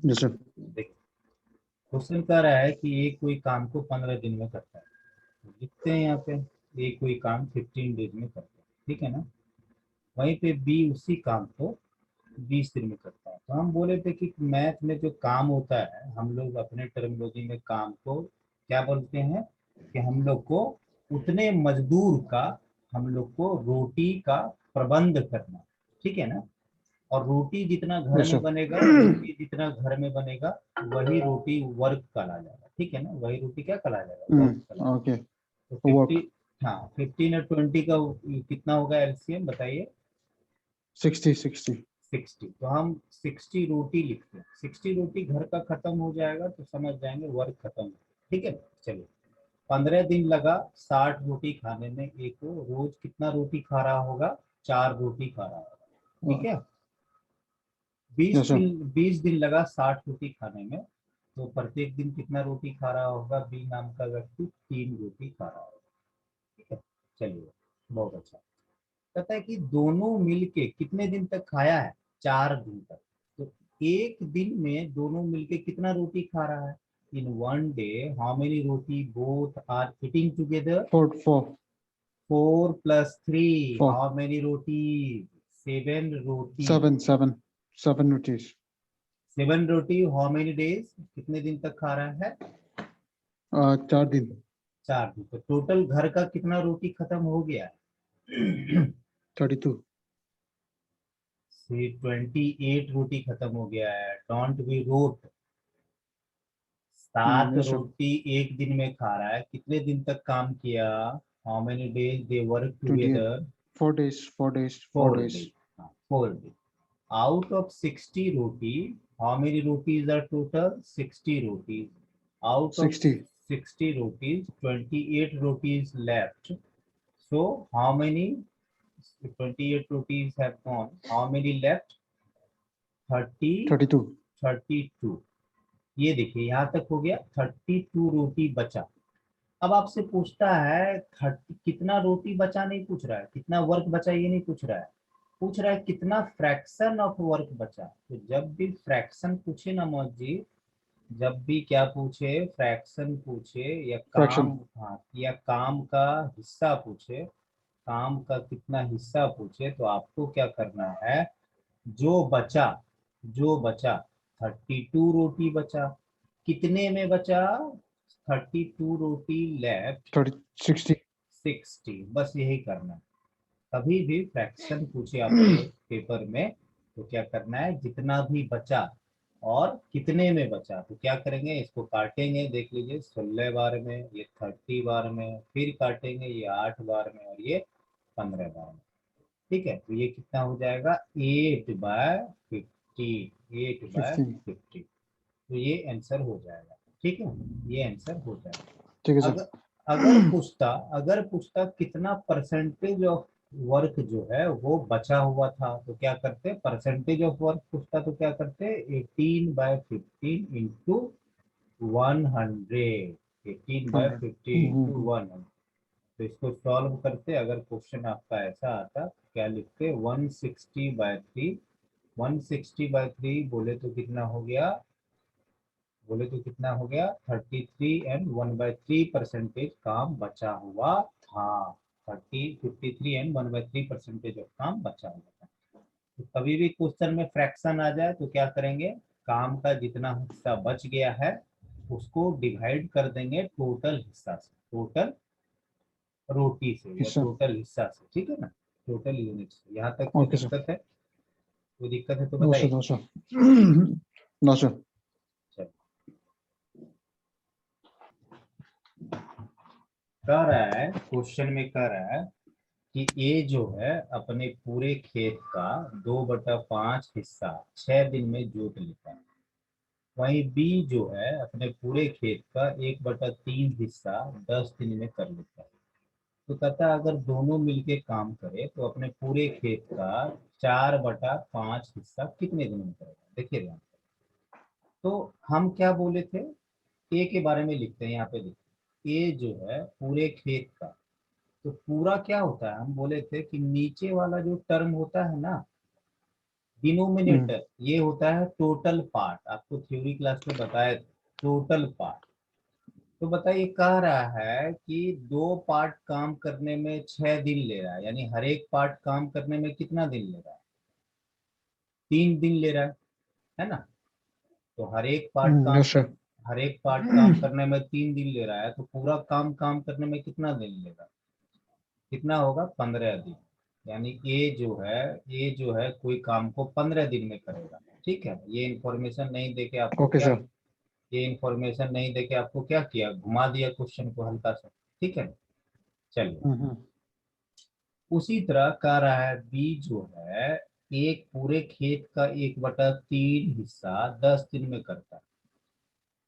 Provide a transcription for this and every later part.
जैसे देख, क्वेश्चन कह रहा है कि ए कोई काम को 15 दिन में करता है, तो लिखते हैं यहाँ पे ए कोई काम 15 डेज में करता है, ठीक है ना। वहीं पे बी उसी काम को 20 दिन में करता है। तो हम बोले थे कि मैथ में जो काम होता है, हम लोग अपने टर्मिनोलॉजी में काम को क्या बोलते हैं, कि हम लोग को उतने मजदूर का, हम लोग को रोटी का प्रबंध करना, ठीक है ना। और रोटी जितना घर जैसे में बनेगा, रोटी जितना घर में बनेगा, वही रोटी वर्क कहला जाएगा, ठीक है ना। वही रोटी क्या कहला जाएगा, वर्क कहला ओके। जाएगा। तो वर्क 50, हाँ 15 और 20 का कितना होगा एलसीएम बताइए। 60 60। 60, तो हम 60 रोटी लिखते हैं। 60 रोटी घर का खत्म हो जाएगा तो समझ जाएंगे वर्क खत्म हो, ठीक है। चलिए, 15 दिन लगा 60 रोटी खाने में। एक को रोज कितना रोटी खा रहा होगा, 4 रोटी खा रहा होगा, ठीक है। बीस जैसे दिन 20 दिन लगा 60 रोटी खाने में, तो प्रत्येक दिन कितना रोटी खा रहा होगा, बी नाम का व्यक्ति 3 रोटी खा रहा होगा, ठीक है। चलिए, बहुत अच्छा। कहता है कि दोनों मिलके कितने दिन तक खाया है, 4 दिन तक। तो एक दिन में दोनों मिलके कितना रोटी खा रहा है, in one day how many roti both are eating together. Four four 4 + 3 four how many roti, 7 roti. 7 7 rupees। 7 roti how many days, कितने दिन तक खा रहा है, 4 दिन। 4 दिन। तो टोटल घर का कितना रोटी खत्म हो गया है 32। 28 रोटी खत्म हो गया है। डोंट बी रोट, 7 जैसे रोटी एक दिन में खा रहा है, कितने दिन तक काम किया, how many days they work 28। Together, 4 days 4 days four 4 days days, 4 days. Out of 60 roti, how many rotis are total, 60 rotis. Out of 60। 60 rotis 28 rotis left. So how many, 28 rotis have gone, how many left, 30, 32। 32। ये देखिए यहाँ तक हो गया, 32 रोटी बचा। अब आपसे पूछता है 30 कितना रोटी बचा, नहीं पूछ रहा है कितना वर्क बचा, ये नहीं पूछ रहा है, पूछ रहा है कितना फ्रैक्शन ऑफ वर्क बचा। तो जब भी फ्रैक्शन पूछे ना मौज जी, जब भी क्या पूछे, फ्रैक्शन पूछे या फ्रैक्शन। काम, हाँ, या काम का हिस्सा पूछे, काम का कितना हिस्सा पूछे, तो आपको क्या करना है, जो बचा, जो बचा, 32 रोटी बचा, कितने में बचा, 32 रोटी लेफ्ट, 60। 60, बस यही करना है। कभी भी फ्रैक्शन पूछे आपसे पेपर में, तो क्या करना है, जितना भी बचा और कितने में बचा, तो क्या करेंगे, इसको काटेंगे, देख लीजिए 16 बार में, ये 30 बार में, फिर काटेंगे ये 8 बार में, और ये 15 बार में, ठीक है। तो ये कितना हो जाएगा, 8/50, 15। 8/50। तो ये आंसर हो जाएगा, ठीक है, ये आंसर हो जाएगा। ठीक है सर। अगर अगर पूछता कितना परसेंटेज ऑफ वर्क जो है वो बचा हुआ था, तो क्या करते, परसेंटेज ऑफ वर्क पूछता तो क्या करते, 18/15 × 100, 18/15 × 100। तो इसको सॉल्व करते, अगर क्वेश्चन आपका ऐसा आता, क्या लिखते, 160/3, 160/3 बोले तो कितना हो गया, बोले तो कितना हो गया, 33 एंड 1/3 परसेंटेज काम बचा हुआ था। 53 एंड 1/3 परसेंटेज ऑफ काम बचा हुआ था। तो कभी भी क्वेश्चन में फ्रैक्शन आ जाए तो क्या करेंगे, काम का जितना हिस्सा बच गया है उसको डिवाइड कर देंगे टोटल हिस्सा से, टोटल रोटी से या हिस्सा। टोटल हिस्सा से, ठीक है ना, टोटल यूनिट से। यहाँ तक कोई ओके सर। दिक्कत है, कोई दिक्कत है तो नो सर, बताइए। No sir. No sir. चलो, कह रहा है, क्वेश्चन में कह रहा है कि ए जो है अपने पूरे खेत का 2/5 हिस्सा 6 दिन में जोत लेता है, वहीं बी जो है अपने पूरे खेत का 1/3 हिस्सा 10 दिन में कर लेता है। तो कहता है अगर दोनों मिलके काम करे तो अपने पूरे खेत का 4/5 हिस्सा कितने दिन में करेगा, देखिए ध्यान से। तो हम क्या बोले थे, ए के बारे में लिखते हैं यहाँ पे, देखिए ए जो है पूरे खेत का, तो पूरा क्या होता है, हम बोले थे कि नीचे वाला जो टर्म होता है ना, डिनोमिनेटर ये होता है टोटल पार्ट, आपको थ्योरी क्लास में बताया टोटल पार्ट। तो बताइए कह रहा है कि 2 पार्ट काम करने में 6 दिन ले रहा है, यानी हर एक पार्ट काम करने में कितना दिन ले रहा है? 3 दिन ले रहा है ना। तो Yes, sir. हर एक पार्ट काम करने में 3 दिन ले रहा है, तो पूरा काम करने में कितना दिन लेगा? कितना होगा? 15 दिन। यानी ये जो है कोई काम को 15 दिन में करेगा। ठीक है, ये इंफॉर्मेशन नहीं देके आपको Okay, क्या, sir. ये इंफॉर्मेशन नहीं देके आपको क्या किया, घुमा दिया क्वेश्चन को हल्का सा। ठीक है, चलिए। Mm-hmm. उसी तरह कह रहा है बी जो है एक पूरे खेत का 1/3 हिस्सा 10 दिन में करता है।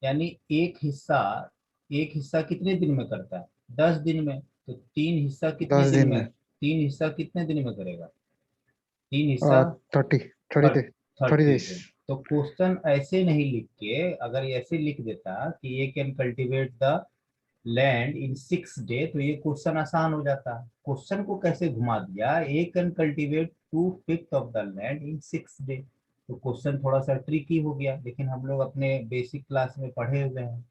यानी एक हिस्सा कितने दिन में करता है? 10 दिन में। तो 3 हिस्सा कितने 10 दिन दिन में, में 3 हिस्सा कितने दिन में करेगा? 3 हिस्सा 30 days. 30 30 days. दिन। तो क्वेश्चन ऐसे नहीं लिख के, अगर ऐसे लिख देता कि ये can cultivate the land in 6 day, तो ये क्वेश्चन आसान हो जाता। क्वेश्चन को कैसे घुमा दिया, a can cultivate 2/5 of the land in 6 day. तो क्वेश्चन थोड़ा सा ट्रिकी हो गया, लेकिन हम लोग अपने बेसिक क्लास में पढ़े हुए हैं।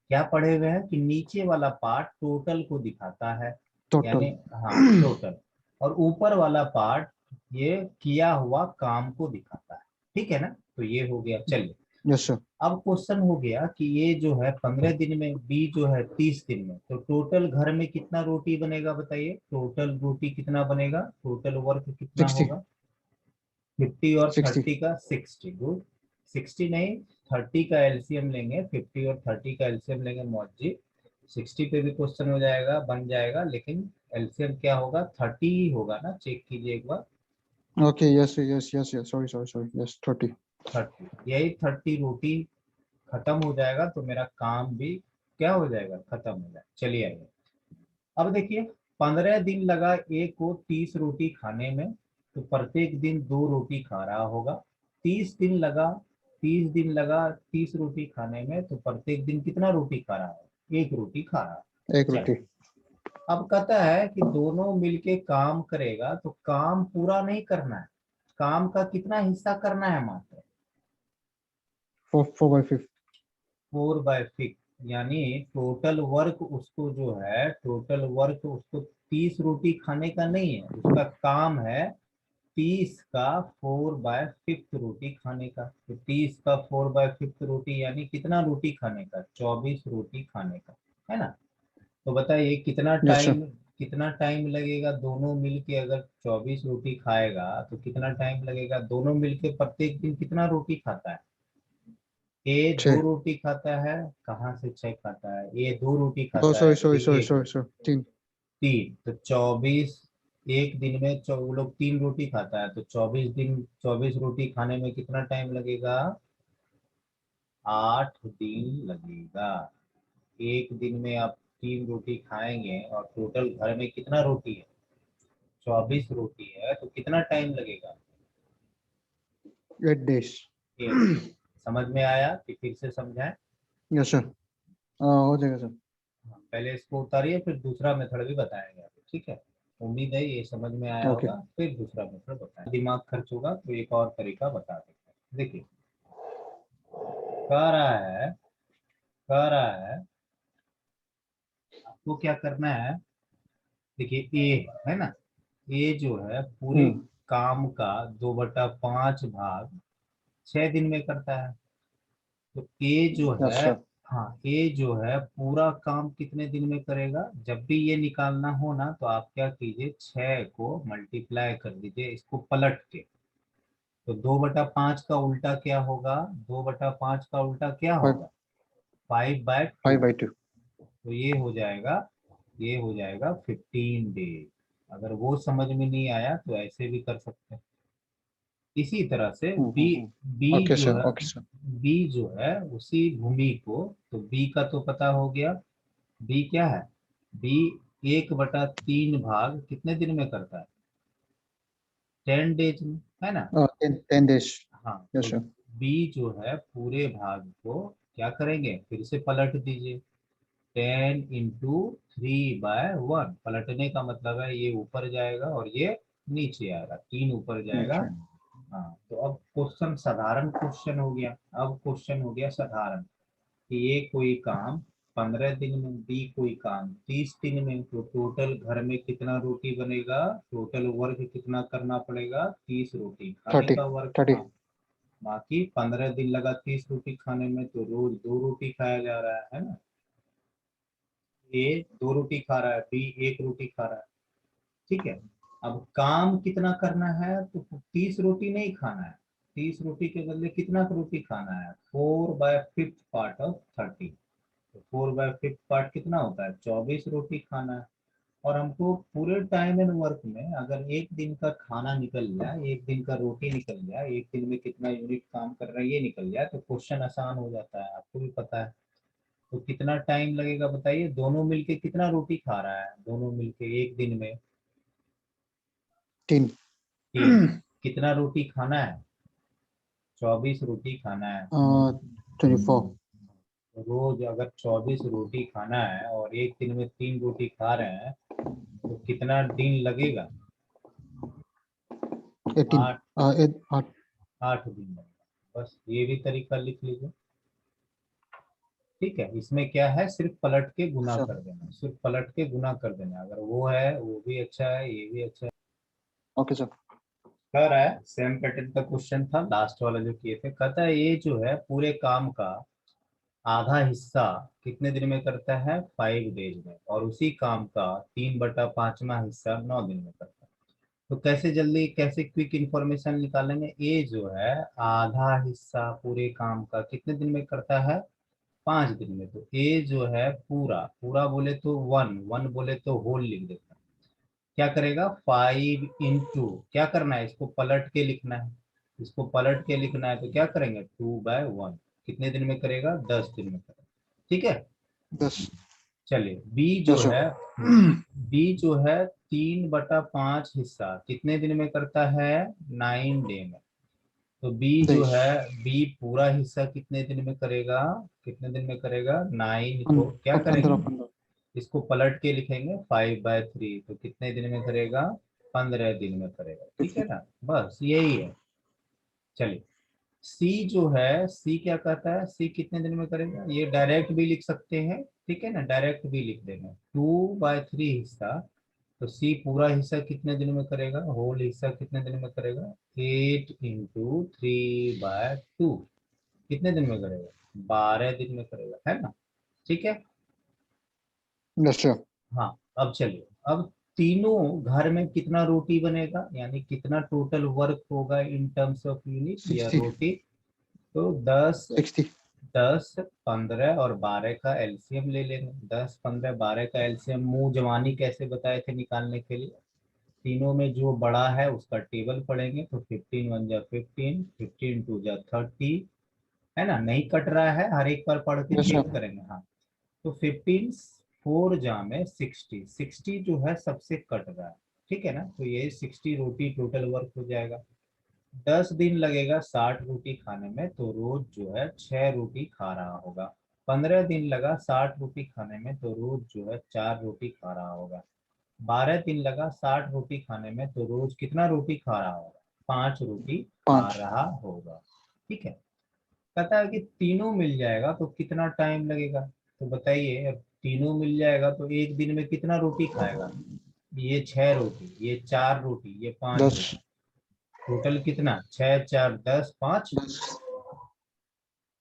क्या पढ़े हुए हैं कि नीचे वाला पार्ट टोटल को दिखाता है, यानी Total. हाँ टोटल, और ऊपर वाला पार्ट ये किया हुआ काम को दिखाता है। ठीक है ना, तो ये हो गया। चलिए, Yes, sir. अब क्वेश्चन हो गया कि ये जो है 15 दिन में, बी जो है 30 दिन में, तो टोटल घर में कितना रोटी बनेगा? बताइए टोटल रोटी कितना बनेगा, टोटल वर्क कितना 60. होगा? 50 और 60. 30 का 60। गुड। 60 नहीं, 30 का एलसीएम लेंगे, 50 और 30 का एलसीएम लेंगे मौज जी। 60 पे भी क्वेश्चन हो जाएगा, बन जाएगा, लेकिन एलसीएम क्या होगा? 30 ही होगा ना, चेक कीजिए एक बार। Okay. Yes, sir. Yes, yes, yes. Sorry. Yes, 30. 30, यही 30 रोटी खत्म हो जाएगा तो मेरा काम भी क्या हो जाएगा? खत्म हो जाएगा। चलिए आइए, अब देखिए 15 दिन लगा ए को 30 रोटी खाने में, तो प्रत्येक दिन 2 रोटी खा रहा होगा। 30 दिन लगा 30 रोटी खाने में, तो प्रत्येक दिन कितना रोटी खा रहा है? 1 रोटी खा रहा है। एक चल, रोटी. अब कहता है कि दोनों मिलके काम करेगा, तो काम पूरा नहीं करना है, काम का कितना हिस्सा करना है? मात्र 4/5. 4/5। यानी टोटल वर्क उसको 30 रोटी खाने का नहीं है, उसका काम है 30 का 4/5 रोटी खाने का। तो 30 का 4/5 रोटी यानी कितना रोटी खाने का? 24 रोटी खाने का, है ना। तो बताइए Yes, sir. कितना टाइम लगेगा दोनों मिलके? अगर 24 रोटी खाएगा तो कितना टाइम लगेगा? दोनों मिलके प्रत्येक दिन कितना रोटी खाता है? ए 2 6. रोटी खाता है। कहाँ से 6 खाता है? ए 2 रोटी Oh, खाता है, sorry, तो sorry, भी sorry, एक sorry, sorry. 3. 3, तो 24। एक दिन में वो लोग 3 रोटी खाता है, तो 24 रोटी खाने में कितना टाइम लगेगा? 8 दिन लगेगा। एक दिन में आप 3 रोटी खाएंगे, और टोटल घर में कितना रोटी है? 24 रोटी है, तो कितना टाइम लगेगा? 8 days. 8 दिन। समझ में आया कि फिर से समझाएं? Yes, sir. हो जाएगा सर. पहले इसको उतारिए, फिर दूसरा मेथड भी बताएंगे आपको। ठीक है, उम्मीद है ये समझ में आया Okay. होगा। फिर दूसरा मेथड बताएं, दिमाग खर्च होगा तो एक और तरीका बता देते हैं। देखिए कह रहा है कह रहा है आपको क्या करना है। देखिए ए है ना, ए जो है पूरे Hmm. काम का 2/5 भाग 6 दिन में करता है। तो ए जो Yes, है, sir. हाँ ए जो है पूरा काम कितने दिन में करेगा? जब भी ये निकालना हो ना, तो आप क्या कीजिए, 6 को मल्टीप्लाई कर दीजिए इसको पलट के। तो 2/5 का उल्टा क्या होगा? 2/5 का उल्टा क्या 5. होगा? 5/2। 5/2. तो ये हो जाएगा 15 डेज। अगर वो समझ में नहीं आया तो ऐसे भी कर सकते हैं। इसी तरह से बी बी Okay, जो sir. है Okay, sir. बी जो है उसी भूमि को, तो बी का तो पता हो गया। बी क्या है? बी 1/3 भाग कितने दिन में करता है? 10 डेज में, है ना। 10 days. हाँ, तो Yes, sir. बी जो है पूरे भाग को क्या करेंगे, फिर से पलट दीजिए। 10 × 3/1। पलटने का मतलब है ये ऊपर जाएगा और ये नीचे आएगा, 3 ऊपर जाएगा, Okay. हाँ, तो अब क्वेश्चन साधारण क्वेश्चन हो गया। अब क्वेश्चन हो गया साधारण कि ये कोई काम 15 दिन में, बी कोई काम 30 दिन में, तो टोटल घर में कितना रोटी बनेगा, टोटल वर्क कितना करना पड़ेगा, 30 रोटी। अभी 30, का वर्क, 30। हाँ, बाकी 15 दिन लगा 30 रोटी खाने में, तो रोज 2 रोटी खाया जा रहा है ना। ए 2 रोटी खा रहा है, बी 1 रोटी खा रहा है, ठीक है। अब काम कितना करना है, तो 30 रोटी नहीं खाना है, 30 रोटी के बदले कितना रोटी खाना है, 4/5 पार्ट ऑफ 30। तो 4/5 पार्ट कितना होता है, 24 रोटी खाना है। और हमको पूरे टाइम एंड वर्क में अगर एक दिन का खाना निकल जाए, एक दिन का रोटी निकल जाए, एक दिन में कितना यूनिट काम कर रहा है ये निकल जाए, तो क्वेश्चन आसान हो जाता है, आपको भी पता है। तो कितना टाइम लगेगा बताइए, दोनों मिलके कितना रोटी खा रहा है, दोनों मिलके एक दिन में 3। 3। कितना रोटी खाना है, 24 रोटी खाना है। 24। तो रोज अगर 24 रोटी खाना है और एक दिन में 3 रोटी खा रहे हैं, तो कितना दिन लगेगा, 18। 8। 8। 8 दिन लगेगा। बस ये भी तरीका लिख लीजिए, ठीक है। इसमें क्या है, सिर्फ पलट के गुना अच्छा। कर देना, सिर्फ पलट के गुना कर देना। अगर वो है वो भी अच्छा है, ये भी अच्छा है। Okay sir. कह रहा है सेम पैटर्न का क्वेश्चन था लास्ट वाला जो किए थे, कहता है ये जो है पूरे काम का आधा हिस्सा कितने दिन में करता है, 5 डेज में, और उसी काम का 3/5वां हिस्सा 9 दिन में करता है। तो कैसे जल्दी, कैसे क्विक इंफॉर्मेशन निकालेंगे, ये जो है आधा हिस्सा पूरे काम का कितने दिन में करता है, 5 दिन में। तो ये जो है पूरा पूरा बोले तो वन, वन बोले तो होल लिख देता है। क्या करेगा, 5 इंटू, क्या करना है, इसको पलट के लिखना है, इसको पलट के लिखना है, तो क्या करेंगे 2/1, कितने दिन में करेगा, 10 दिन में करेगा, ठीक है। 10। चलिए बी जो यस सर। है, बी जो है 3/5 हिस्सा कितने दिन में करता है, 9 डे में। तो बी जो 23। है, बी पूरा हिस्सा कितने दिन में करेगा, कितने दिन में करेगा, 9 को क्या 15। करेंगे, 15। इसको पलट के लिखेंगे 5/3, तो कितने दिन में करेगा, 15 दिन में करेगा, ठीक है 15। ना। बस यही है। चलिए सी जो है, सी क्या कहता है, सी कितने दिन में करेगा, ये डायरेक्ट भी लिख सकते हैं, ठीक है ना, डायरेक्ट भी लिख देंगे 2/3 हिस्सा। तो सी पूरा हिस्सा कितने दिन में करेगा, होल हिस्सा कितने दिन में करेगा, 8 × 3/2, कितने दिन में करेगा, 12 दिन में करेगा, है ना, ठीक है। Yes sir. हाँ, अब चलिए, अब तीनों घर में कितना रोटी बनेगा, यानी कितना टोटल वर्क होगा इन टर्म्स ऑफ यूनिट या 60। रोटी। तो 10, 60। 10, 15 और 12 का एलसीएम ले लेंगे। 10, 15, 12 का एलसीएम मुंह जवानी कैसे बताए थे निकालने के लिए, तीनों में जो बड़ा है उसका टेबल पढ़ेंगे, तो 15 × 1 = 15, 15 × 2 = 30, है ना, नहीं कट रहा है, हर एक बार पढ़ के यस चेक सर। करेंगे, हाँ। तो 15 4 जा में 60, 60 जो है सबसे कट रहा है, ठीक है ना, तो ये 60 रोटी टोटल वर्क हो जाएगा। 10 दिन लगेगा 60 रोटी खाने में, तो रोज जो है 6 रोटी खा रहा होगा। 15 दिन लगा 60 रोटी खाने में, तो रोज जो है 4 रोटी खा रहा होगा। 12 दिन लगा 60 रोटी खाने में, तो रोज कितना रोटी खा रहा होगा, 5 रोटी खा 5। रहा होगा, ठीक है। कहता है कि तीनों मिल जाएगा तो कितना टाइम लगेगा, तो बताइए, अब तीनों मिल जाएगा तो एक दिन में कितना रोटी खाएगा, ये 6 रोटी, ये 4 रोटी, ये 5 रोटी, 10। टोटल कितना, 6, 4, 10, 5, 10।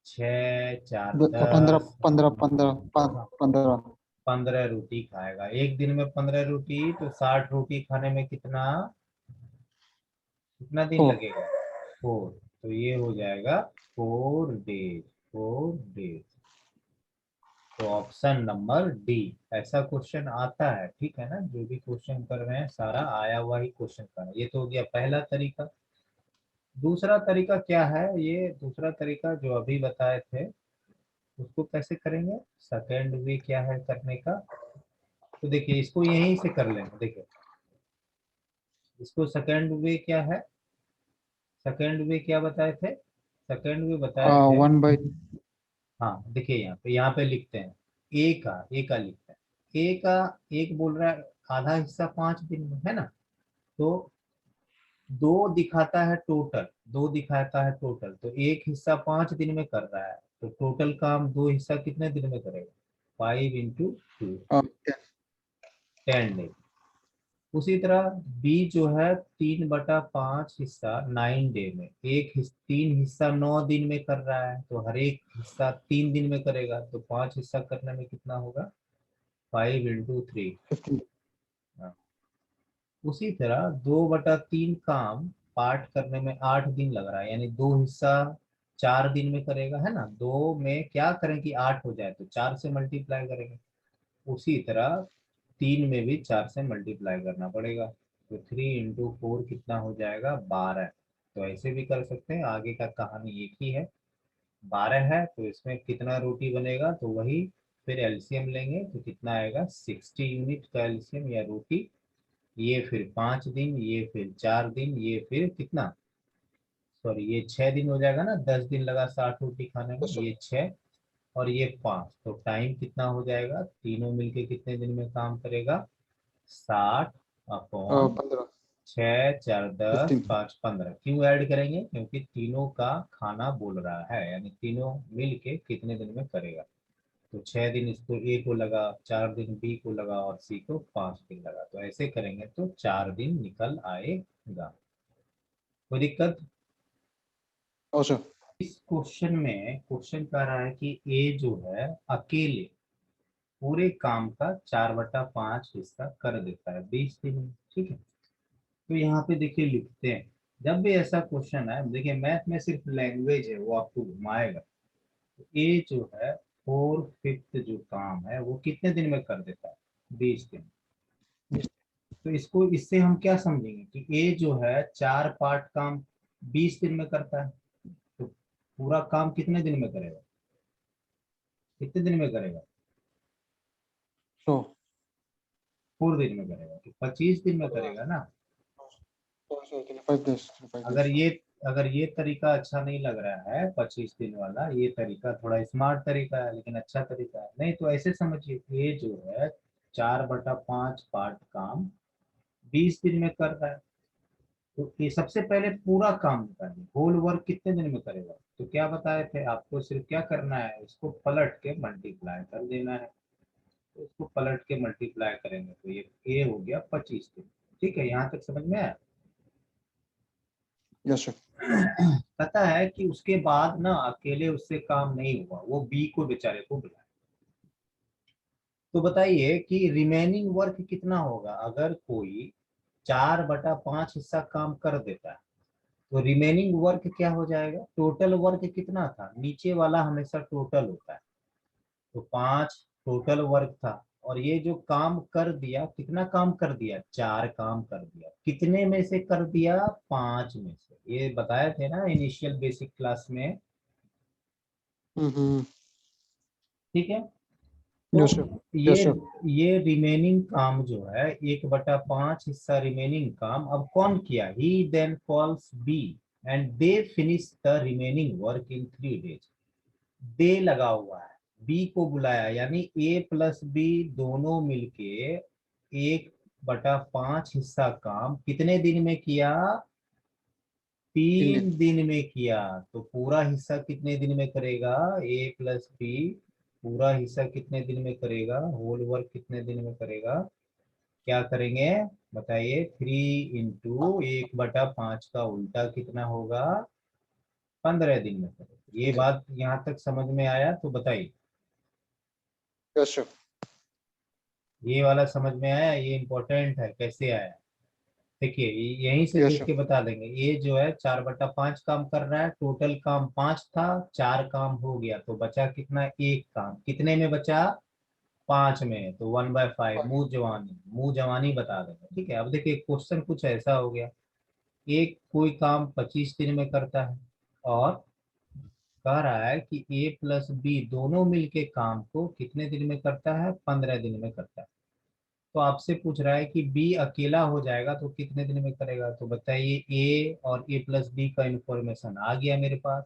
6, 4, 15। 10, 15। 15। 15। 15 रोटी खाएगा एक दिन में, 15 रोटी, तो 60 रोटी खाने में कितना, कितना दिन 4। लगेगा, 4। तो ये हो जाएगा 4 डेज, 4 डेज। तो ऑप्शन नंबर डी, ऐसा क्वेश्चन आता है, ठीक है ना, जो भी क्वेश्चन कर रहे हैं सारा आया हुआ ही क्वेश्चन कर रहे हैं। ये तो हो गया पहला तरीका। दूसरा तरीका क्या है, ये दूसरा तरीका जो अभी बताए थे उसको कैसे करेंगे, सेकेंड वे क्या है करने का, तो देखिए इसको यहीं से कर लेंगे। देखिए इसको सेकेंड वे क्या है, सेकेंड वे क्या बताए थे, सेकेंड वे बताए थे, 1 बाई। हाँ देखिए यहाँ पे लिखते हैं, ए का लिखते हैं, ए का, एक बोल रहा है आधा हिस्सा 5 दिन में, है ना। तो 2 दिखाता है टोटल, 2 दिखाता है टोटल, तो एक हिस्सा 5 दिन में कर रहा है, तो टोटल काम 2 हिस्सा कितने दिन में करेगा? 5 इंटू 2, 10. 10 डे। उसी तरह बी जो है 3/5 हिस्सा 9 डे में, 3 हिस्सा 9 दिन में कर रहा है, तो हर एक हिस्सा 3 दिन में करेगा, तो 5 हिस्सा करने में कितना होगा? 5 इंटू 3। 15. उसी तरह 2/3 काम पार्ट करने में 8 दिन लग रहा है, यानी 2 हिस्सा 4 दिन में करेगा, है ना। 2 में क्या करें कि 8 हो जाए, तो 4 से मल्टीप्लाई करेंगे। उसी तरह 3 में भी 4 से मल्टीप्लाई करना पड़ेगा, तो 3 इंटू 4 कितना हो जाएगा? 12। तो ऐसे भी कर सकते हैं, आगे का कहानी एक ही है। 12 है तो इसमें कितना रोटी बनेगा, तो वही फिर एलसीएम लेंगे, तो कितना आएगा? 60 यूनिट का एलसीएम या रोटी। ये फिर 5 दिन, ये फिर 4 दिन, ये फिर कितना, सॉरी ये 6 दिन हो जाएगा ना, 10 दिन लगा 60 रोटी खाने में, Yes, sir. ये 6 और ये 5, तो टाइम कितना हो जाएगा? तीनों मिलके कितने दिन में काम करेगा? 60 अपॉन 15. 6, 4, 10, 15. 5, 15। क्यों ऐड करेंगे? क्योंकि तीनों का खाना बोल रहा है, यानी तीनों मिलके कितने दिन में करेगा। तो 6 दिन इसको ए को लगा, 4 दिन बी को लगा और सी को 5 दिन लगा, तो ऐसे करेंगे तो 4 दिन निकल आएगा। कोई दिक्कत? Oh, sir. इस क्वेश्चन में क्वेश्चन कह रहा है कि ए जो है अकेले पूरे काम का 4/5 हिस्सा कर देता है 20 दिन में, ठीक है। तो यहाँ पे देखिए लिखते हैं, जब भी ऐसा क्वेश्चन है, देखिए मैथ में सिर्फ लैंग्वेज है वो आपको घुमाएगा। तो ए जो है 4/5 जो काम है वो कितने दिन में कर देता है? 20 दिन। तो इसको इससे हम क्या समझेंगे कि ए जो है 4 पार्ट काम 20 दिन में करता है, तो पूरा काम कितने दिन में करेगा? कितने दिन में करेगा? So, 4 दिन में करेगा, तो 25 दिन में करेगा ना। sir, 25 days. 25 अगर days. ये अगर ये तरीका अच्छा नहीं लग रहा है 25 दिन वाला, ये तरीका थोड़ा स्मार्ट तरीका है लेकिन अच्छा तरीका है नहीं, तो ऐसे समझिए ये जो है 4/5 पार्ट काम 20 दिन में कर रहा है, तो ये सबसे पहले पूरा काम निकालिए, होल वर्क कितने दिन में करेगा। तो क्या बताए थे आपको, सिर्फ क्या करना है, इसको पलट के मल्टीप्लाई कर देना है, तो इसको पलट के मल्टीप्लाई करेंगे तो ये हो गया 25 दिन। ठीक है, यहाँ तक समझ में आया? Yes, sir. पता है कि उसके बाद ना अकेले उससे काम नहीं हुआ, वो बी को बेचारे को बुलाया। तो बताइए कि रिमेनिंग वर्क कितना होगा, अगर कोई 4/5 हिस्सा काम कर देता है, तो रिमेनिंग वर्क क्या हो जाएगा? टोटल वर्क कितना था, नीचे वाला हमेशा टोटल होता है, तो 5 टोटल वर्क था, और ये जो काम कर दिया, कितना काम कर दिया? 4 काम कर दिया, कितने में से कर दिया? 5 में से। ये बताए थे ना इनिशियल बेसिक क्लास में, Mm-hmm. ठीक है। Yes, sir. तो Yes, sir. ये रिमेनिंग काम जो है 1/5 हिस्सा रिमेनिंग काम अब कौन किया? He then calls b and they finish the remaining work in 3 days। दे लगा हुआ है, बी को बुलाया, यानी ए प्लस बी दोनों मिलके 1/5 हिस्सा काम कितने दिन में किया? 3 Indian. दिन में किया। तो पूरा हिस्सा कितने दिन में करेगा? ए प्लस बी पूरा हिस्सा कितने दिन में करेगा? होल वर्क कितने दिन में करेगा? क्या करेंगे बताइए? 3 इंटू 1/5 का उल्टा कितना होगा? 15 दिन में करेगा। ये Indian. बात यहाँ तक समझ में आया? तो बताइए, Yes, sir. ये वाला समझ में आया? ये इंपॉर्टेंट है, कैसे आया? देखिए यहीं से Yes, देख sir. के बता देंगे। ये जो है 4/5 काम कर रहा है, टोटल काम 5 था, 4 काम हो गया, तो बचा कितना? एक काम। कितने में बचा? 5 में, तो 1/5। Fine. मुंह जवानी बता देंगे, ठीक है। अब देखिए क्वेश्चन कुछ ऐसा हो गया, एक कोई काम 25 दिन में करता है, और कह रहा है कि ए प्लस बी दोनों मिलके काम को कितने दिन में करता है? 15 दिन में करता है। तो आपसे पूछ रहा है कि बी अकेला हो जाएगा तो कितने दिन में करेगा। तो बताइए, ए और ए प्लस बी का इंफॉर्मेशन आ गया मेरे पास।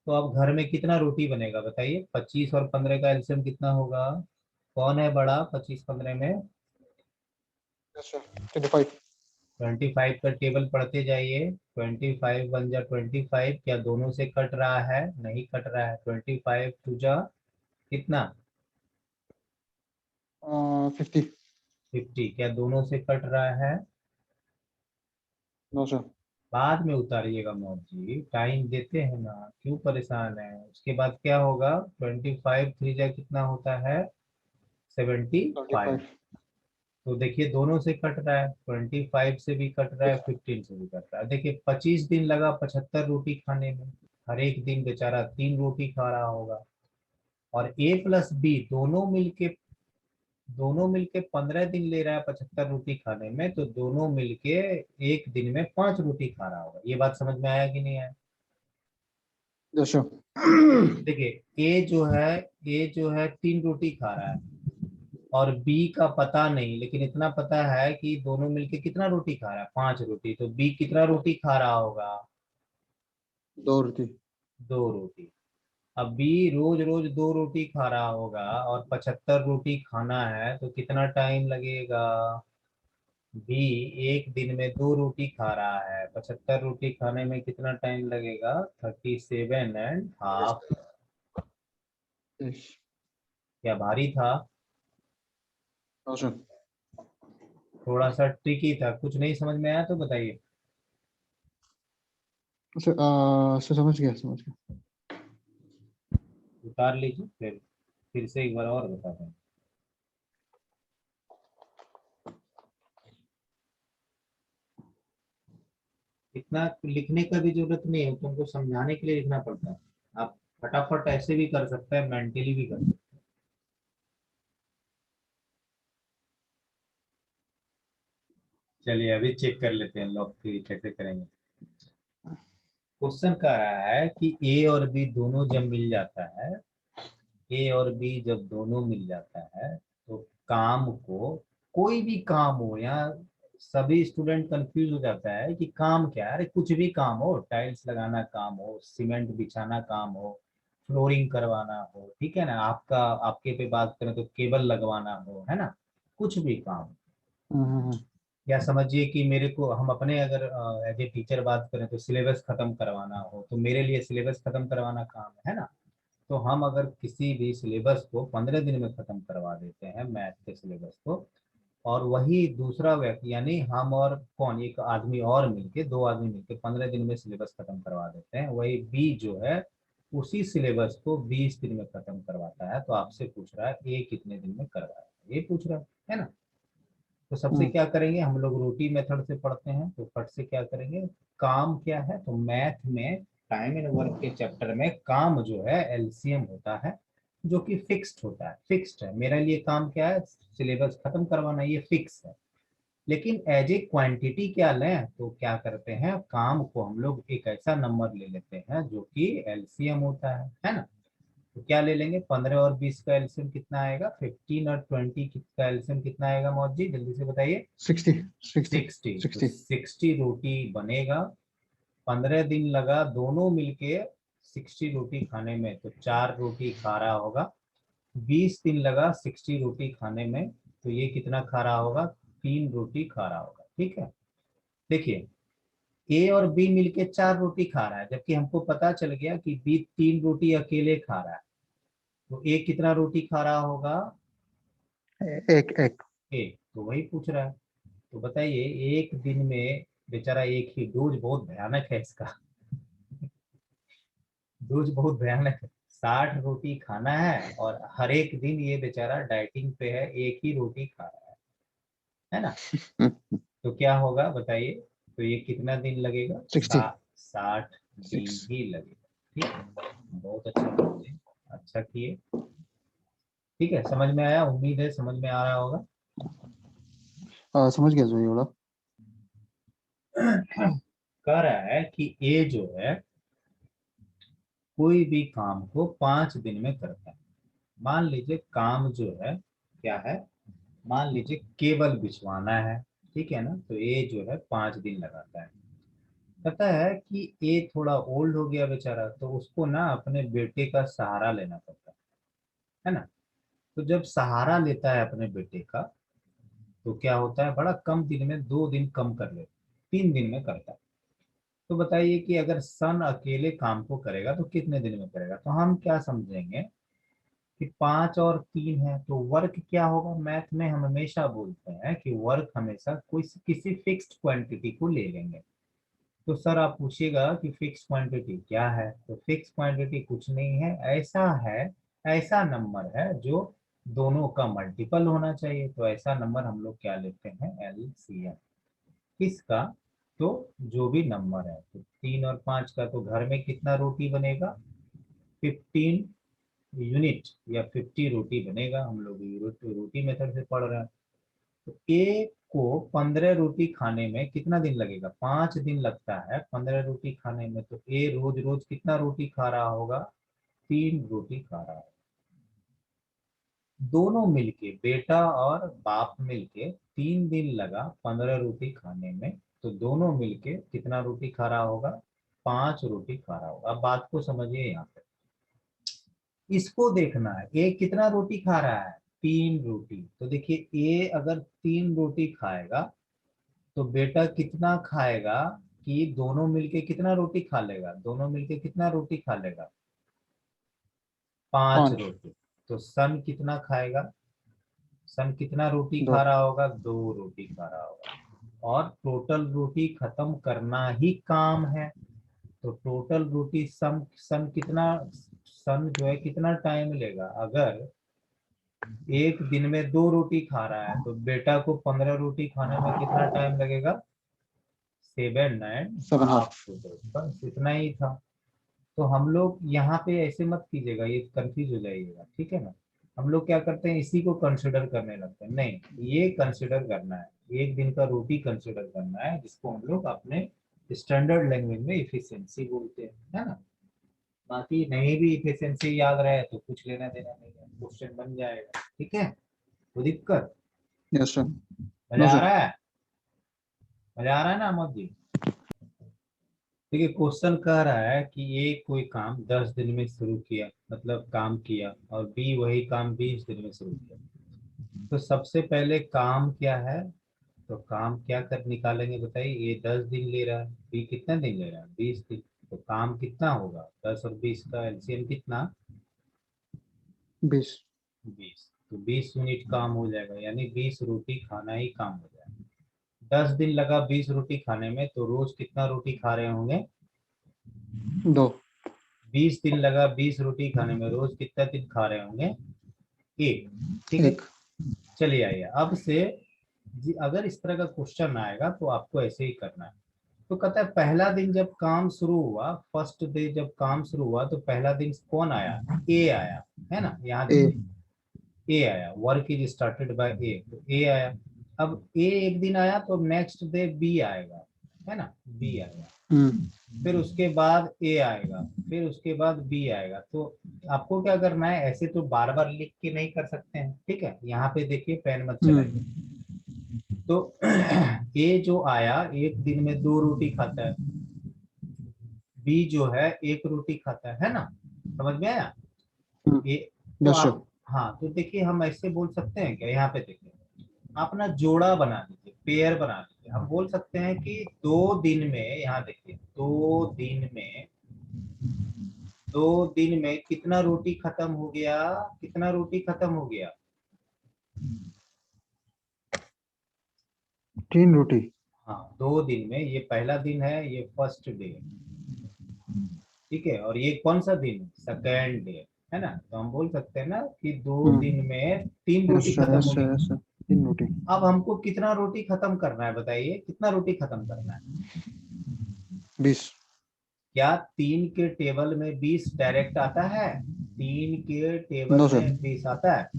तो अब घर में कितना रोटी बनेगा बताइए? 25 और 15 का एलसीएम कितना होगा? कौन है बड़ा 25 15 में? Yes, sir. 25. 25 का टेबल पढ़ते जाइए। 25 बन जा 25, क्या दोनों से कट रहा है? नहीं कट रहा है। 25 टू जा कितना? 50। 50, क्या दोनों से कट रहा है? No sir. बाद में उतारिएगा मौत जी, टाइम देते हैं ना, क्यों परेशान है? उसके बाद क्या होगा? 25 थ्री जा कितना होता है? 75। 35। तो देखिए दोनों से कट रहा है, 25 से भी कट रहा है, 15 से भी कट रहा है। देखिए 25 दिन लगा 75 रोटी खाने में। हर एक दिन बेचारा 3 रोटी खा रहा होगा। और ए प्लस बी दोनों मिलके 15 दिन ले रहा है 75 रोटी खाने में, तो दोनों मिलके एक दिन में 5 रोटी खा रहा होगा। ये बात समझ में आया कि नहीं आया? Yes sir. देखिए ए जो है 3 रोटी खा रहा है, और बी का पता नहीं, लेकिन इतना पता है कि दोनों मिलके कितना रोटी खा रहा है? 5 रोटी। तो बी कितना रोटी खा रहा होगा? 2 रोटी। 2 रोटी। अब बी रोज रोज 2 रोटी खा रहा होगा, और 75 रोटी खाना है, तो कितना टाइम लगेगा? बी एक दिन में 2 रोटी खा रहा है, 75 रोटी खाने में कितना टाइम लगेगा? 37.5। यस। क्या भारी था? No sir. थोड़ा सा ट्रिकी था, कुछ नहीं समझ में आया तो बताइए। सर सर समझ गया समझ गया। उतार लीजिए, फिर से एक बार और बताते हैं। इतना लिखने का भी जरूरत नहीं है, तुमको समझाने के लिए लिखना पड़ता है। आप फटाफट ऐसे भी कर सकते हैं, मेंटली भी कर सकते हैं। चलिए अभी चेक कर लेते हैं लॉग थ्री कैसे करेंगे। क्वेश्चन कह रहा है कि ए और बी दोनों जब मिल जाता है, ए और बी जब दोनों मिल जाता है, तो काम को, कोई भी काम हो, या सभी स्टूडेंट कंफ्यूज हो जाता है कि काम क्या है। अरे कुछ भी काम हो, टाइल्स लगाना काम हो, सीमेंट बिछाना काम हो, फ्लोरिंग करवाना हो, ठीक है ना, आपके पे बात करें तो केबल लगवाना हो, है ना, कुछ भी काम। हम्म। या समझिए कि मेरे को, हम अपने अगर एज ए टीचर बात करें तो सिलेबस खत्म करवाना हो, तो मेरे लिए सिलेबस खत्म करवाना काम है ना। तो हम अगर किसी भी सिलेबस को 15 दिन में खत्म करवा देते हैं, मैथ के सिलेबस को, और वही दूसरा व्यक्ति, यानी हम और कौन, एक आदमी और मिलके, 2 आदमी मिलके 15 दिन में सिलेबस खत्म करवा देते हैं, वही बी जो है उसी सिलेबस को 20 दिन में खत्म करवाता है, तो आपसे पूछ रहा है ए कितने दिन में करवाया, ये पूछ रहा है ना। तो सबसे हम्म। क्या करेंगे, हम लोग रोटी मेथड से पढ़ते हैं, तो फट से क्या करेंगे, काम क्या है, तो मैथ में टाइम एंड वर्क के चैप्टर में काम जो है एलसीएम होता है, जो कि फिक्स्ड होता है। फिक्स्ड है, मेरे लिए काम क्या है, सिलेबस खत्म करवाना, ये फिक्स है। लेकिन एज ए क्वांटिटी क्या लें, तो क्या करते हैं, काम को हम लोग एक ऐसा नंबर ले लेते हैं जो कि एलसीएम होता है ना। तो क्या ले लेंगे, 15 और 20 का एलसीएम कितना आएगा, 15 और 20 का एलसीएम कितना आएगा मौत जी, जल्दी से बताइए। 60। 60। 60। तो 60। 60 रोटी बनेगा। 15 दिन लगा दोनों मिलके 60 रोटी खाने में, तो 4 रोटी खा रहा होगा। 20 दिन लगा 60 रोटी खाने में, तो ये कितना खा रहा होगा, 3 रोटी खा रहा होगा, ठीक है। देखिए ए और बी मिलके 4 रोटी खा रहा है, जबकि हमको पता चल गया कि बी 3 रोटी अकेले खा रहा है। तो ए कितना रोटी खा रहा होगा? एक एक। एक, तो वही पूछ रहा है। तो बताइए एक दिन में बेचारा एक ही, डोज बहुत भयानक है इसका। डोज बहुत भयानक है। 60 रोटी खाना है, और हर एक दिन ये बेचारा डाइटिंग पे है, एक ही रोटी खा रहा है ना। तो क्या होगा बताइए, तो ये कितना दिन लगेगा, 60। 60 दिन 6। ही लगेगा, ठीक है। बहुत अच्छा करते, अच्छा किए। ठीक है, समझ में आया, उम्मीद है समझ में आ रहा होगा। समझ गया सर ये वाला। कह रहा है कि ए जो है कोई भी काम को 5 दिन में करता है। मान लीजिए काम जो है क्या है, मान लीजिए केबल बिछवाना है, ठीक है ना, तो ये जो है 5 दिन लगाता है। पता है कि ये थोड़ा ओल्ड हो गया बेचारा, तो उसको ना अपने बेटे का सहारा लेना पड़ता है ना। तो जब सहारा लेता है अपने बेटे का, तो क्या होता है, बड़ा कम दिन में 2 दिन कम कर लेता, 3 दिन में करता है। तो बताइए कि अगर सन अकेले काम को करेगा तो कितने दिन में करेगा। तो हम क्या समझेंगे कि 5 और 3 है, तो वर्क क्या होगा। मैथ में हम हमेशा बोलते हैं कि वर्क हमेशा कोई किसी फिक्स्ड क्वांटिटी को ले लेंगे। तो सर आप पूछिएगा कि फिक्स क्वांटिटी क्या है, तो फिक्स क्वांटिटी कुछ नहीं है, ऐसा नंबर है जो दोनों का मल्टीपल होना चाहिए। तो ऐसा नंबर हम लोग क्या लेते हैं, एलसीएम। किसका, तो जो भी नंबर है, तो 3 और 5 का, तो घर में कितना रोटी बनेगा, 15 यूनिट या 50 रोटी बनेगा। हम लोग रोटी मेथड से पढ़ रहे हैं। तो ए को 15 रोटी खाने में कितना दिन लगेगा, 5 दिन लगता है 15 रोटी खाने में। तो ए रोज रोज कितना रोटी खा रहा होगा, 3 रोटी खा रहा होगा। दोनों मिलके, बेटा और बाप मिलके 3 दिन लगा 15 रोटी खाने में। तो दोनों मिलके कितना रोटी खा रहा होगा, 5 रोटी खा रहा होगा। अब बात को समझिए, यहाँ पे इसको देखना है, ए कितना रोटी खा रहा है, 3 रोटी। तो देखिए ए अगर 3 रोटी खाएगा तो बेटा कितना खाएगा, कि दोनों मिलके कितना रोटी खा लेगा, दोनों मिलके कितना रोटी खा लेगा, 5 5 रोटी। तो सन कितना खाएगा, सन कितना रोटी 2 खा रहा होगा, 2 रोटी खा रहा होगा। और टोटल रोटी खत्म करना ही काम है। तो टोटल रोटी सम सन कितना, सन जो है कितना टाइम लेगा। अगर एक दिन में 2 रोटी खा रहा है तो बेटा को 15 रोटी खाने में कितना टाइम लगेगा, 7.5 7.5 बस इतना ही था। तो हम लोग यहाँ पे ऐसे मत कीजिएगा, ये कंफ्यूज हो जाइएगा, ठीक है ना। हम लोग क्या करते हैं, इसी को कंसिडर करने लगते हैं। नहीं, ये कंसिडर करना है, एक दिन का रोटी कंसिडर करना है, जिसको हम लोग अपने स्टैंडर्ड लैंग्वेज में इफिशिएंसी बोलते हैं, है ना। बाकी नहीं भी इफिशिएंसी याद रहे तो कुछ लेना देना नहीं है, क्वेश्चन बन जाएगा, ठीक है। कोई दिक्कत, यस सर नो मजा आ सर रहा है, मजा आ रहा है ना अमोद जी। देखिए क्वेश्चन कह रहा है कि ए कोई काम 10 दिन में शुरू किया, मतलब काम किया, और बी वही काम 20 दिन में शुरू किया। तो सबसे पहले काम क्या है, तो काम क्या कर निकालेंगे बताइए। ये 10 दिन ले रहा है, बी कितना दिन ले रहा है, 20 दिन। तो काम कितना होगा, 10 और 20 का एलसीएम कितना, 20 20। तो 20 यूनिट काम हो जाएगा, यानी 20 रोटी खाना ही काम हो जाएगा। 10 दिन लगा 20 रोटी खाने में, तो रोज कितना रोटी खा रहे होंगे, 2 20 दिन लगा 20 रोटी खाने में, रोज कितना दिन खा रहे होंगे, एक। ठीक है, 1 चलिए आइए अब से जी, अगर इस तरह का क्वेश्चन आएगा तो आपको ऐसे ही करना है। तो कहता है पहला दिन जब काम शुरू हुआ, फर्स्ट डे जब काम शुरू हुआ, तो पहला दिन कौन आया, ए आया, है ना। यहाँ ए देखिए ए आया, वर्क इज स्टार्टेड बाय ए, तो ए आया। अब ए एक दिन आया तो नेक्स्ट डे बी आएगा, है ना, बी आएगा। फिर उसके बाद ए आएगा, फिर उसके बाद बी आएगा। तो आपको क्या करना है, ऐसे तो बार बार लिख के नहीं कर सकते हैं, ठीक है। यहाँ पे देखिए पेन मत चलाइए। तो ए जो आया एक दिन में 2 रोटी खाता है, बी जो है 1 रोटी खाता है ना, समझ में आया। ए, तो यस सर आप, हाँ तो देखिए हम ऐसे बोल सकते हैं क्या, यहाँ पे देखिए आप ना जोड़ा बना लीजिए, पेयर बना लीजिए। हम बोल सकते हैं कि 2 दिन में, यहाँ देखिए 2 दिन में कितना रोटी खत्म हो गया, कितना रोटी खत्म हो गया, 3 रोटी हाँ 2 दिन में। ये पहला दिन है, ये फर्स्ट डे, ठीक है। और ये कौन सा दिन, सेकेंड डे, है ना। तो हम बोल सकते हैं ना कि 2 दिन में 3 रोटी यस सर खत्म यस होगी। सर यस सर 3 रोटी अब हमको कितना रोटी खत्म करना है, बताइए कितना रोटी खत्म करना है। 20 क्या 3 के टेबल में 20 डायरेक्ट आता है, 3 के टेबल नो सर में 20 आता है।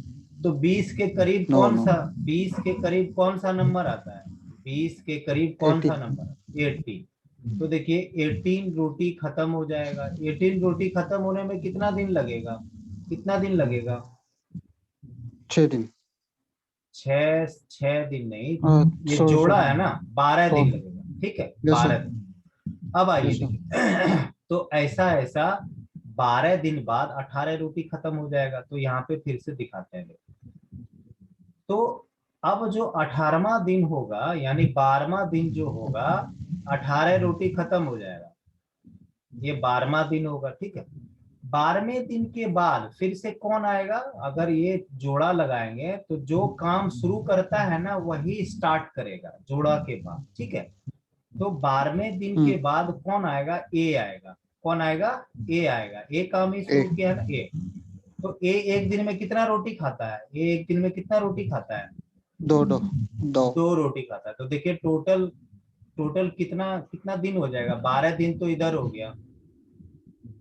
तो 20 के करीब नो कौन नो सा, 20 के करीब कौन सा नंबर आता है, 20 के करीब कौन 80 सा नंबर, 18। तो देखिए 18 रोटी खत्म हो जाएगा। 18 रोटी खत्म होने में कितना दिन लगेगा, कितना दिन लगेगा, 6 दिन 6 दिन नहीं, ये सॉरी जोड़ा सॉरी है ना, 12 दिन सॉरी लगेगा, ठीक है, यस सर 12 दिन। अब आइए यस सर देखिए तो ऐसा ऐसा 12 दिन बाद 18 रोटी खत्म हो जाएगा। तो यहाँ पे फिर से दिखाते हैं, तो अब जो 18वां दिन होगा यानी 12वां दिन जो होगा 18 रोटी खत्म हो जाएगा, ये 12वां दिन होगा, ठीक है। 12वें दिन के बाद फिर से कौन आएगा, अगर ये जोड़ा लगाएंगे तो जो काम शुरू करता है ना वही स्टार्ट करेगा जोड़ा के बाद, ठीक है। तो 12वें दिन के बाद कौन आएगा, ए आएगा। कौन आएगा, ए आएगा। ए काम ही शुरू किया है ना, ए। तो ए एक दिन में कितना रोटी खाता है, ए एक दिन में कितना रोटी खाता है, दो। 2 रोटी खाता है। तो देखिए टोटल टोटल कितना कितना दिन हो जाएगा, 12 दिन तो इधर हो गया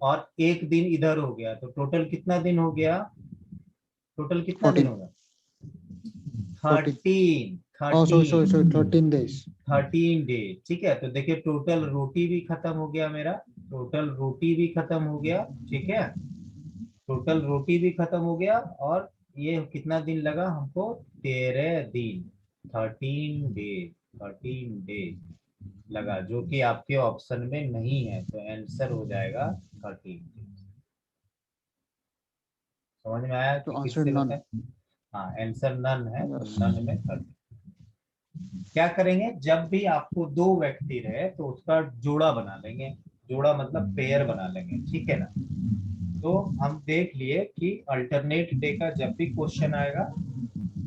और एक दिन इधर हो गया, तो टोटल कितना दिन हो गया, टोटल कितना दिन 14 होगा, 14 13 oh sorry 13 13 days 13 डेज, ठीक है। तो देखिए टोटल रोटी भी खत्म हो गया मेरा, टोटल रोटी भी खत्म हो गया, ठीक है। टोटल रोटी भी खत्म हो गया और ये कितना दिन लगा हमको, 13 दिन, 13 डेज लगा, जो कि आपके ऑप्शन में नहीं है, तो आंसर हो जाएगा 13 डेज। समझ में आया तो कि आंसर किससे नन। होता है, हाँ आंसर नन है, तो यस नन में 13। क्या करेंगे, जब भी आपको 2 व्यक्ति रहे तो उसका जोड़ा बना लेंगे, जोड़ा मतलब पेयर बना लेंगे, ठीक है ना। तो हम देख लिए कि अल्टरनेट डे का जब भी क्वेश्चन आएगा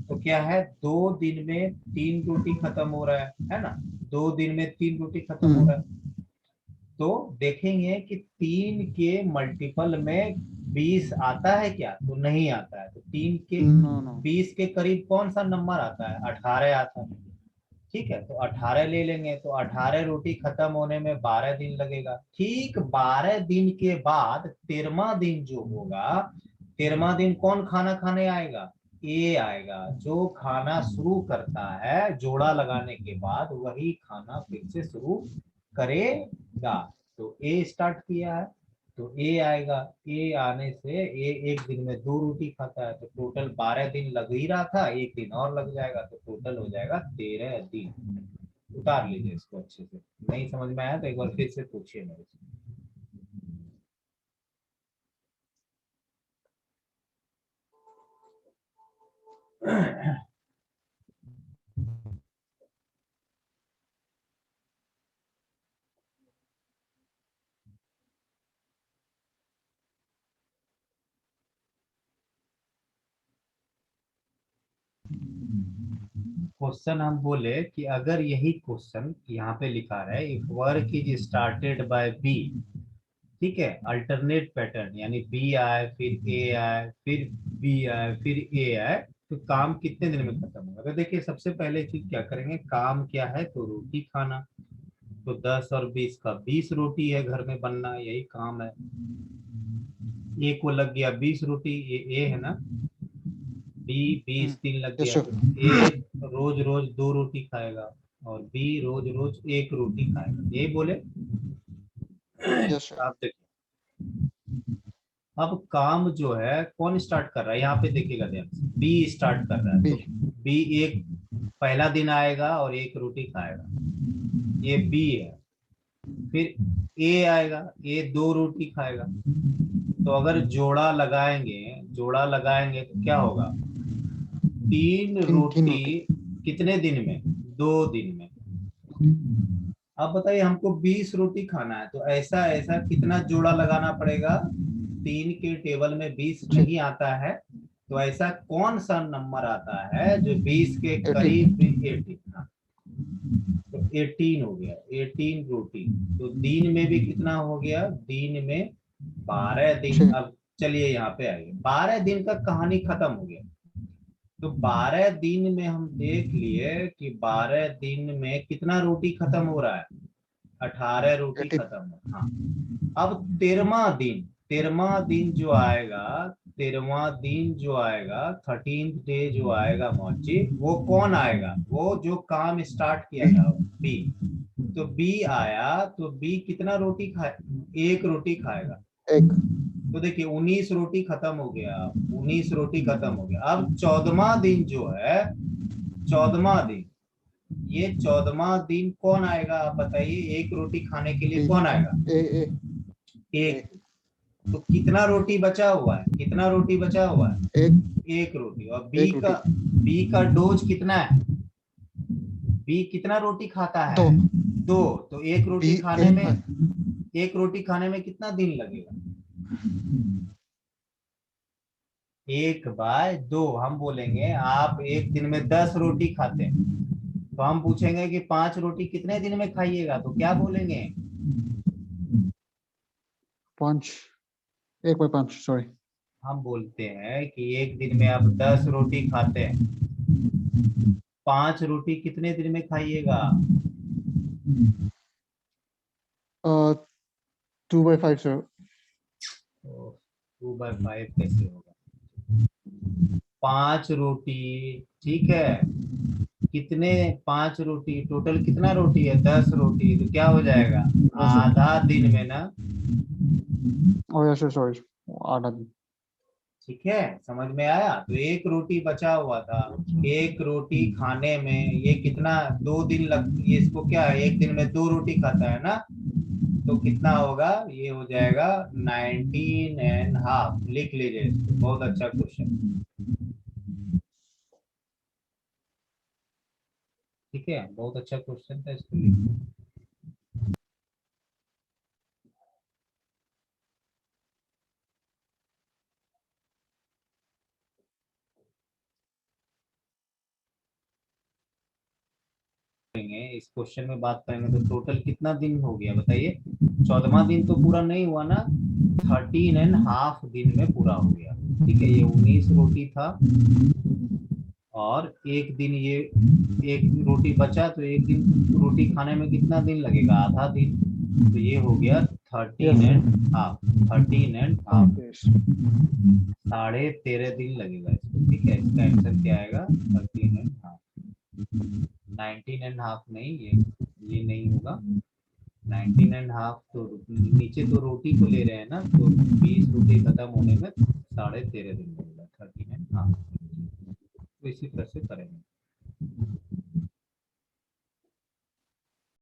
तो क्या है, 2 दिन में 3 रोटी खत्म हो रहा है ना, 2 दिन में 3 रोटी खत्म हो रहा है। तो देखेंगे कि 3 के मल्टीपल में 20 आता है क्या, तो नहीं आता है। तो 3 के नो 20 के करीब कौन सा नंबर आता है, 18 आता है, ठीक है। तो 18 ले लेंगे, तो 18 रोटी खत्म होने में 12 दिन लगेगा। ठीक 12 दिन के बाद 13वां दिन जो होगा, 13वां दिन कौन खाना खाने आएगा, ए आएगा। जो खाना शुरू करता है जोड़ा लगाने के बाद वही खाना फिर से शुरू करेगा। तो ए स्टार्ट किया है तो ए आएगा, ए आने से ए एक दिन में 2 रोटी खाता है, तो टोटल 12 दिन लग ही रहा था, एक दिन और लग जाएगा, तो टोटल हो जाएगा 13 दिन। उतार लीजिए इसको अच्छे से, नहीं समझ में आया तो एक बार फिर से पूछिए मेरे से। क्वेश्चन हम बोले कि अगर यही क्वेश्चन यहाँ पे लिखा है, if work is started by B, ठीक है, अल्टरनेट पैटर्न यानी बी आए फिर ए आए फिर बी आए फिर ए आए, तो काम कितने दिन में खत्म होगा। तो देखिए सबसे पहले चीज क्या करेंगे, काम क्या है, तो रोटी खाना। तो 10 और 20 का 20 रोटी है घर में बनना, यही काम है। ए को लग गया 20 रोटी, ये ए है ना, बी 20 दिन लग यस गया, सर तो ए रोज रोज 2 रोटी खाएगा और बी रोज रोज 1 रोटी खाएगा, यही बोले। यस सर आप देखिए अब काम जो है कौन स्टार्ट कर रहा है, यहाँ पे देखिएगा ध्यान से, बी स्टार्ट कर रहा है। बी तो बी एक पहला दिन आएगा और 1 रोटी खाएगा, ये बी है। फिर ए आएगा, ए 2 रोटी खाएगा। तो अगर जोड़ा लगाएंगे तो क्या होगा, 3 तीन रोटी रोटी कितने दिन में, 2 दिन में। अब बताइए हमको 20 रोटी खाना है, तो ऐसा ऐसा कितना जोड़ा लगाना पड़ेगा, 3 के टेबल में 20 6 नहीं आता है, तो ऐसा कौन सा नंबर आता है जो 20 के 18 करीब 18, तो 18 हो गया, 18 रोटी। तो दिन में भी कितना हो गया, दिन में 12 दिन। 6 अब चलिए यहाँ पे आइए, 12 दिन का कहानी खत्म हो गया। तो 12 दिन में हम देख लिए कि 12 दिन में कितना रोटी खत्म हो रहा है, 18 रोटी 18 खत्म हो, हाँ। अब 13वां दिन जो आएगा, 13th डे जो आएगा मौजी, वो कौन आएगा, वो जो काम स्टार्ट किया था, बी। तो बी आया तो बी कितना रोटी खाए, 1 रोटी खाएगा। एक तो देखिए 19 रोटी खत्म हो गया, 19 रोटी खत्म हो गया। अब 14वां दिन जो है, 14वां दिन, ये 14वां दिन कौन आएगा आप बताइए, 1 रोटी खाने के लिए बी कौन आएगा, ए एक। तो कितना रोटी बचा हुआ है, कितना रोटी बचा हुआ है, एक 1 रोटी। और बी एक का रोटी बी का डोज कितना है? बी कितना रोटी खाता है? 2 2। तो एक रोटी बी खाने में, एक एक रोटी खाने में कितना दिन लगेगा? 1/2। हम बोलेंगे आप एक दिन में 10 रोटी खाते हैं, तो हम पूछेंगे कि 5 रोटी कितने दिन में खाइएगा, तो क्या बोलेंगे? 5 1/5 सॉरी। हम बोलते हैं कि एक दिन में आप 10 रोटी खाते हैं, 5 रोटी कितने दिन में खाइएगा? 2/5 सर। तो 2/5 कैसे होगा? 5 रोटी, ठीक है, कितने 5 रोटी, टोटल कितना रोटी है? 10 रोटी, तो क्या हो जाएगा? आधा दिन में ना। ओ यस सर सॉरी, आधा दिन। ठीक है, समझ में आया? तो एक रोटी बचा हुआ था, एक रोटी खाने में ये कितना, 2 दिन लग, ये इसको क्या है, एक दिन में 2 रोटी खाता है ना, तो कितना होगा? ये हो जाएगा 19.5। लिख लीजिए इसको, बहुत अच्छा क्वेश्चन। ठीक है, बहुत अच्छा क्वेश्चन था, इसको लिखो। इस क्वेश्चन में बात करेंगे तो टोटल कितना दिन हो गया बताइए? 14वां दिन तो पूरा नहीं हुआ ना, 13.5 दिन में पूरा हो गया। ठीक है, ये 19 रोटी था और एक दिन ये एक रोटी बचा, तो एक दिन रोटी खाने में कितना दिन लगेगा? आधा दिन। तो ये हो गया 13.5, 13.5, 13.5 दिन लगेगा इसको। ठीक है, इसका आंसर क्या आएगा? 13.5। 19.5 नहीं, ये नहीं होगा। 19.5 तो नीचे तो रोटी को ले रहे हैं ना, तो 20 रोटी खत्म होने में 13.5 दिन लगेगा, 13.5। तो इसी तरह से करेंगे।